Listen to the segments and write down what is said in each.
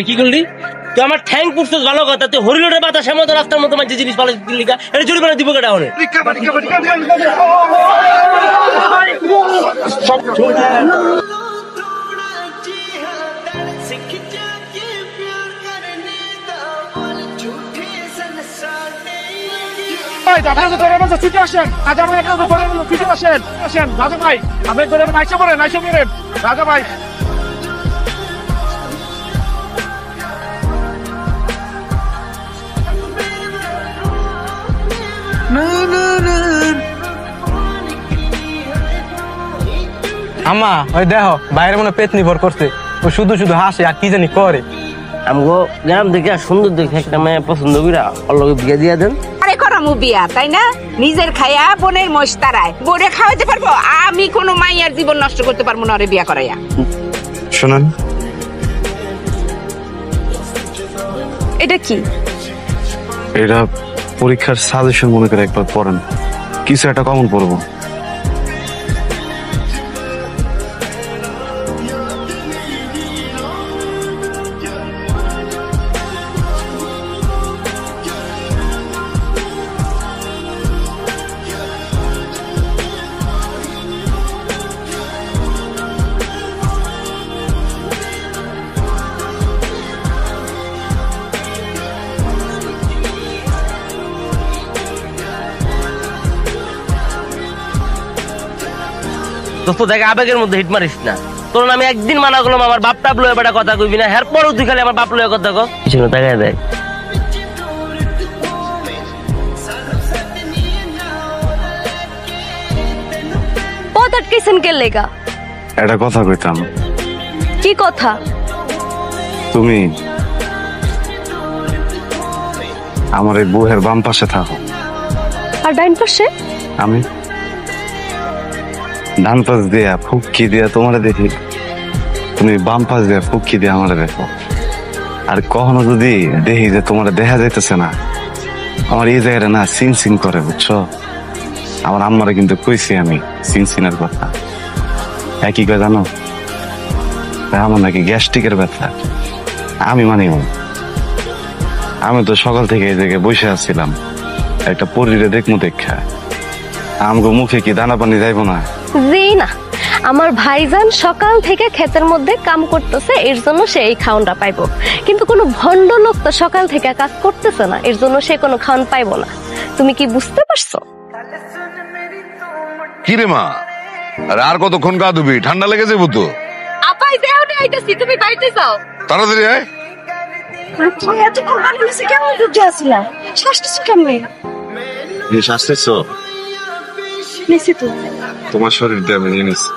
কি করলি তুই? আমার ঠ্যাং পুষছিস ভালো কথা, তুই হরিলোটের বাতাসের মতো রাস্তার মতো মাঝে জিনিস পালা দিলি, এটা জরিমানা দিব কেটা? হলে রাজা ভাই আম্মা ওই দেখো বাইরে মনে পেট নির্ভর করছে, ও শুধু শুধু হাসে আর কি জানি করে। আমগো গ্রাম দেখে সুন্দর দেখে একটা মেয়ে পছন্দ কইরা ওর লগে বিয়ে দিয়া দেন। আরে করামু বিয়া, তাই না? নিজের খায়া বোনের মোষ তারায় বোরে খাওয়াইতে পারবো? আমি কোনো মাইয়ার জীবন নষ্ট করতে পারবো না ওরে বিয়া করাইয়া। শোনেন, এটা কি? এটা পরীক্ষার সাজেশন মনে করে একবার পড়েন, কিছু একটা কমন পড়বো। দোস্ত দেখ, আবেগের মধ্যে হিট মারিস না। তোর আমি একদিন মানা করলাম আমার বাপ টাপ লয়ে বেটা কথা কইবি না, এর পরও তুই খালি আমার বাপ লয়ে কথা কও। পিছনে তাকায় দেখ। পথ আটকেছেন কে লেগা? একটা কথা কইতাম। কি কথা? তুমি আমার এই বুহের বাম পাশে থাকো, আর ডাইন পাশে আমি ডান পাশ দিয়া ফুকি দিয়া তোমারে দেখি, তুমি বাম পাশ দিয়া ফুকি দিয়া আমারে দেখো। আর কখনো যদি দেখি যে তোমার দেখা যাইতেছে না, আমার এই জায়গাটা না সিন সিন করে, বুঝছো? আমার আম্মারে কিন্তু কইছি আমি সিন সিনের কথা। একই কথা জানো, আমার নাকি গ্যাস্ট্রিকের ব্যথা। আমি মানি, আমি তো সকাল থেকে এই জায়গায় বসে আসছিলাম, একটা পরীরে দেখমু দেখা। আমগো মুখে কি দানা পানি যাইবো না? জি না, আমার ভাইজান সকাল থেকে ক্ষেতের মধ্যে কাম করতেছে, এর জন্য সে এই খাওনটা পাইবো। কিন্তু কোনো ভণ্ড লোক তো সকাল থেকে কাজ করতেছে না, এর জন্য সে কোনো খাওন পাইবো না। তুমি কি বুঝতে পারছো? কি রে মা, আর কতক্ষণ কাঁদবি? ঠান্ডা লেগে যাবো তো। আপাই দেও নে আইতাছি, তুমি বাইরে যাও। তাড়াতাড়ি আয়। আচ্ছা, এত কোরবানি হইছে কেমন বুঝে আসলা? শ্বাসটা কেমনে? এই শাস্তেছো নিছি তো। তোমার শরীর দিয়ে আমি নিয়ে নিছি।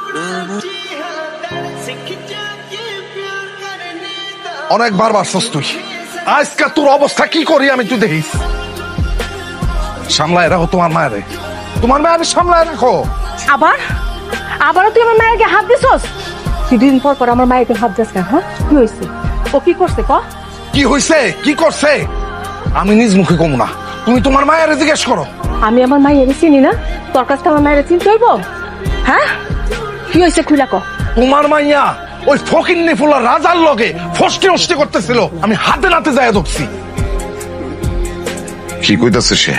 অনেকবার বাসস তুই, আজকে তোর অবস্থা কি করি আমি তুই দেখিস। সামলায় রাখো তোমার মায়ের, তোমার মায়ের সামলায় রাখো। আবারও তুই আমার মায়েরকে হাত দিছস? দুদিন পর পর আমার মায়েরকে হাত দিস কেন? হ্যাঁ, কি হয়েছে? ও কি করছে ক? কি হয়েছে, কি করছে আমি নিজ মুখে কমু না, তুমি তোমার মায়ের জিজ্ঞেস করো। আমি আমার মায়ের চিনি না, তোর কাছে আমার মায়ের চিনতে হইব? হ্যাঁ, কি হয়েছে খুলা ক? তোমার মাইয়া ওই ফকিন্নি ফুলা রাজার লগে ফস্টে অস্টে করতেছিল, আমি হাতে নাতে যায় ধরছি। কি কইতাছে সে?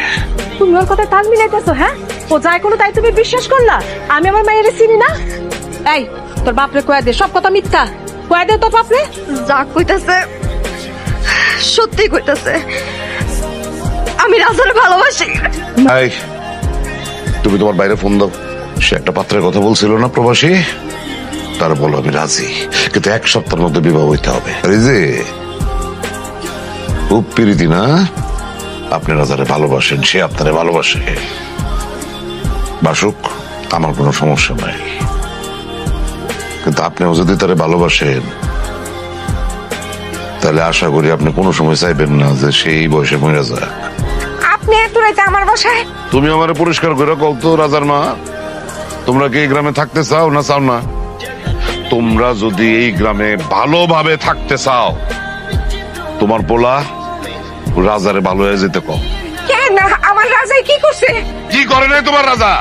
তুমি ওর কথা তাল মিলাইতেছো? হ্যাঁ, ও যাই কোনো তাই তুমি বিশ্বাস করলা? আমি আমার মায়ের চিনি না? এই তোর বাপরে কয়া দে, সব কথা মিথ্যা। কয়া দে তোর বাপরে। যা কইতাছে সত্যি কইতাছে, আমি রাজারে ভালোবাসি। এই, তুমি তোমার বাইরে ফোন দাও। সে একটা পাত্রের কথা বলছিল না প্রবাসী, তার বলো আমি রাজি, কিন্তু 1 সপ্তাহের মধ্যে বিবাহ হইতে হবে। রিজি, খুব প্রীতি না? আপনি রাজারে ভালোবাসেন, সে আপনারে ভালোবাসে। বাসুক, আমার কোনো সমস্যা নাই, কিন্তু আপনিও যদি তারে ভালোবাসেন তাহলে আশা করি আপনি কোনো সময় চাইবেন না যে সেই বয়সে মরে যাক। আপনি এত রাইতে আমার বাসায়? তুমি আমার পরিষ্কার করে কও তো রাজার মা, তোমরা কি এই গ্রামে থাকতে চাও না চাও না? তোমরা যদি এই গ্রামে ভালোভাবে থাকতে চাও, তোমার পোলা রাজারে ভালো হয়ে যেতে কও। কেন? আমার রাজাই কি করছে? কি করে নাই তোমার রাজা?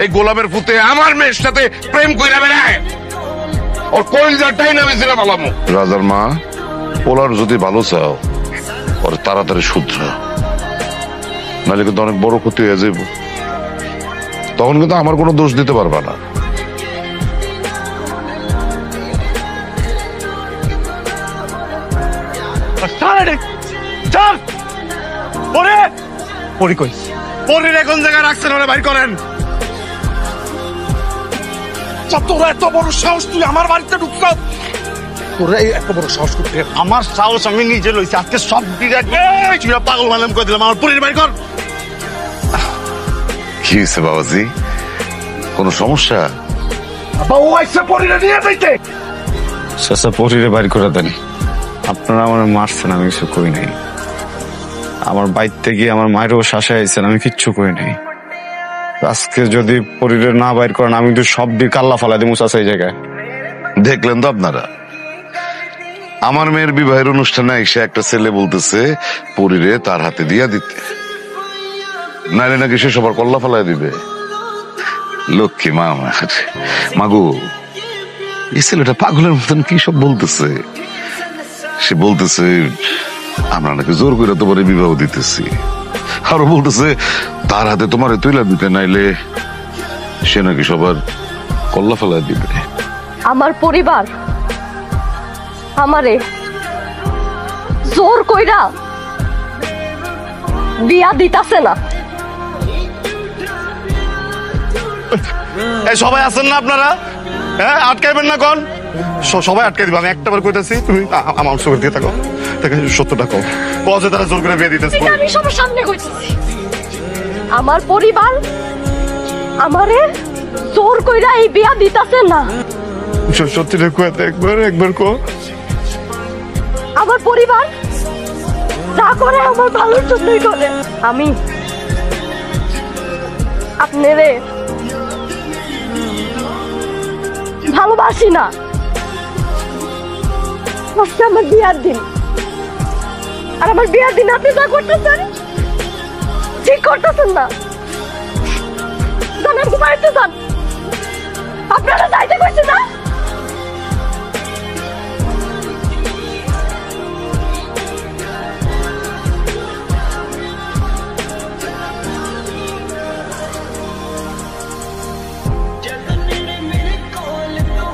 এই গোলামের পুতে আমার মেয়ের সাথে প্রেম কইরা বেড়ায়? ওর কইলজাটাই নামিয়েছিলাম আলামু। রাজার মা, পোলার যদি ভালো চাও ওর তাড়াতাড়ি শুধরা, নাহলে কিন্তু অনেক বড় ক্ষতি হয়ে যাইব। তখন কিন্তু আমার কোনো দোষ দিতে পারবা না। পরি কই? পরির এখন জায়গায় রাখছেন, ওরা বাইর করেন। তোরা এত বড় সাহস, তুই আমার বাড়িতে ঢুকছ? তোরা এত বড় সাহস করতে? আমার সাহস আমি নিজে লইছি। আজকে সব পাগল মালাম করে দিলাম। আমার পরির বাইর কর। কি হয়েছে বাবাজি, কোনো সমস্যা? ও আইসে পরিরে নিয়ে যাইতে। চাচা পরিরে বাড়ি করে দেন। আপনারা আমার মারছেন, আমি কিছু কই নাই। আমার বাইতে গিয়ে আমার মায়েরও শাসায় আইছেন, আমি কিচ্ছু কই নাই। আজকে যদি পরিরে না বাইর করেন আমি তো সব দিয়ে কাল্লা ফালা দিই চাচা এই জায়গায়। দেখলেন তো আপনারা, আমার মেয়ের বিবাহের অনুষ্ঠানে এসে একটা ছেলে বলতেছে পরিরে তার হাতে দিয়া দিতে, নাইলে নাকি সে সবার কল্লা ফালায় দিবে। লক্ষ্মী মা আমার মাগু, এই ছেলেটা পাগলের মতন কি সব বলতেছে। সে বলতেছে আমরা নাকি জোর করে তোমার বিবাহ দিতেছি, আরো বলতেছে তার হাতে তোমার তুইলা দিতে, নাইলে সে নাকি সবার কল্লা ফালায় দিবে। আমার পরিবার আমারে জোর কইরা বিয়া দিতাছে না। এই সবাই আছেন না আপনারা? হ্যাঁ, আটকাইবেন না কোন? সবাই আটকাই দিবে। আমি একটাবার কইতাছি, তুমি আমার সঙ্গে দিয়ে থাকো। সত্যটা কও, বসে তারা জোর করে বিয়ে দিতেছে। আমি সবার সামনে কইতেছি, আমার পরিবার আমারে জোর কইরা এই বিয়া দিতাছে না। সত্যিটা কইতে একবার কো। আমার পরিবার যা করে আমার ভালোর জন্যই করে। আমি আপনারে ভালোবাসি না। আজকে আমার বিয়ার দিন, আর আমার বিয়ার দিন আপনি যা করতেছেন ঠিক করতেছেন না। জান, আপনি বাড়িতে যান, আপনারা যাইতে করছে না। मेरे कोल तो